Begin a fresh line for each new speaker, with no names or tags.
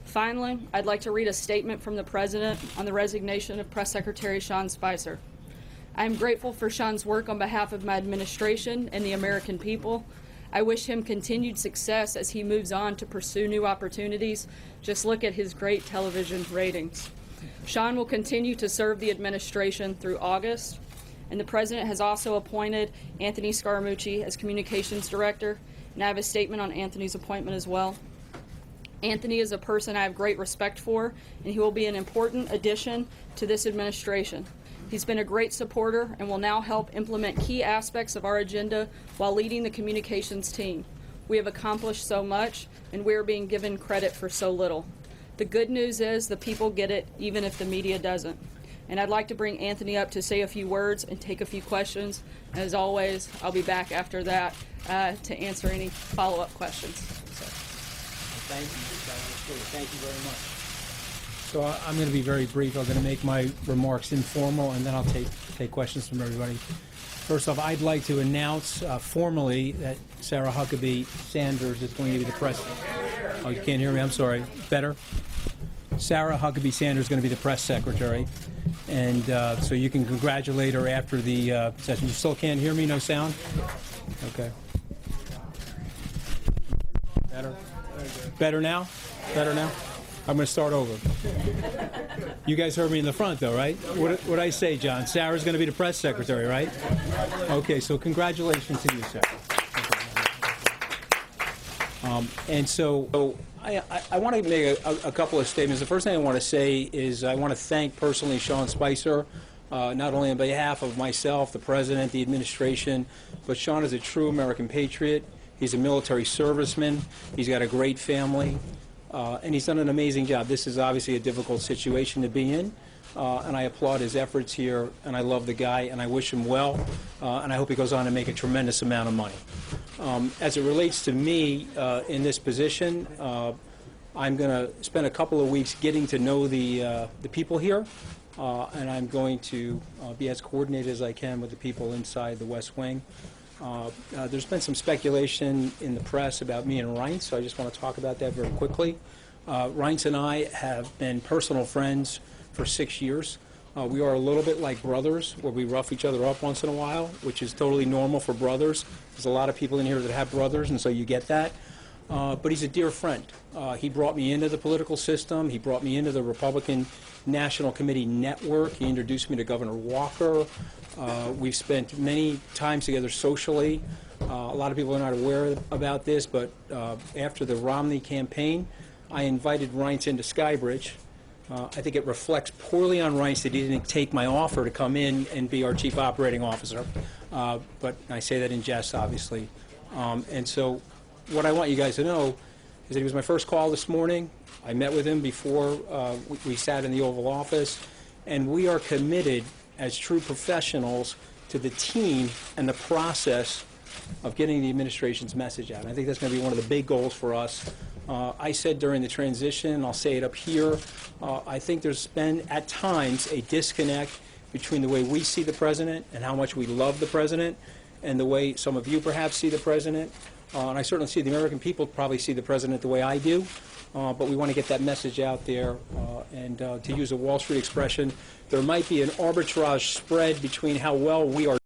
Finally, I'd like to read a statement from the President on the resignation of Press Secretary Sean Spicer. I am grateful for Sean's work on behalf of my administration and the American people. I wish him continued success as he moves on to pursue new opportunities. Just look at his great television ratings. Sean will continue to serve the administration through August, and the President has also appointed Anthony Scaramucci as Communications Director, and I have a statement on Anthony's appointment as well. Anthony is a person I have great respect for, and he will be an important addition to this administration. He's been a great supporter and will now help implement key aspects of our agenda while leading the communications team. We have accomplished so much, and we are being given credit for so little. The good news is the people get it, even if the media doesn't. And I'd like to bring Anthony up to say a few words and take a few questions. And as always, I'll be back after that to answer any follow-up questions.
Thank you. Thank you very much.
So I'm going to be very brief. I'm going to make my remarks informal, and then I'll take questions from everybody. First off, I'd like to announce formally that Sarah Huckabee Sanders is going to be the press. Oh, you can't hear me? I'm sorry. Better? Sarah Huckabee Sanders is going to be the press secretary, and so you can congratulate her after the session. You still can't hear me? No sound? Okay. Better? Better now? Better now? I'm going to start over. You guys heard me in the front, though, right? What did I say, John? Sarah's going to be the press secretary, right? Okay, so congratulations to you, Sarah. And so I want to make a couple of statements. The first thing I want to say is I want to thank personally Sean Spicer, not only on behalf of myself, the President, the administration, but Sean is a true American patriot. He's a military serviceman. He's got a great family. And he's done an amazing job. This is obviously a difficult situation to be in, and I applaud his efforts here, and I love the guy, and I wish him well, and I hope he goes on to make a tremendous amount of money. As it relates to me in this position, I'm going to spend a couple of weeks getting to know the people here, and I'm going to be as coordinated as I can with the people inside the West Wing. There's been some speculation in the press about me and Reince, so I just want to talk about that very quickly. Reince and I have been personal friends for 6 years. We are a little bit like brothers, where we rough each other up once in a while, which is totally normal for brothers. There's a lot of people in here that have brothers, and so you get that. But he's a dear friend. He brought me into the political system. He brought me into the Republican National Committee network. He introduced me to Governor Walker. We've spent many times together socially. A lot of people are not aware about this, but after the Romney campaign, I invited Reince into Skybridge. I think it reflects poorly on Reince that he didn't take my offer to come in and be our chief operating officer. But I say that in jest, obviously. And so what I want you guys to know is that he was my first call this morning. I met with him before we sat in the Oval Office, and we are committed as true professionals to the team and the process of getting the administration's message out. And I think that's going to be one of the big goals for us. I said during the transition, and I'll say it up here, I think there's been at times a disconnect between the way we see the president and how much we love the president and the way some of you perhaps see the president. And I certainly see the American people probably see the president the way I do. But we want to get that message out there. And to use a Wall Street expression, there might be an arbitrage spread between how well we are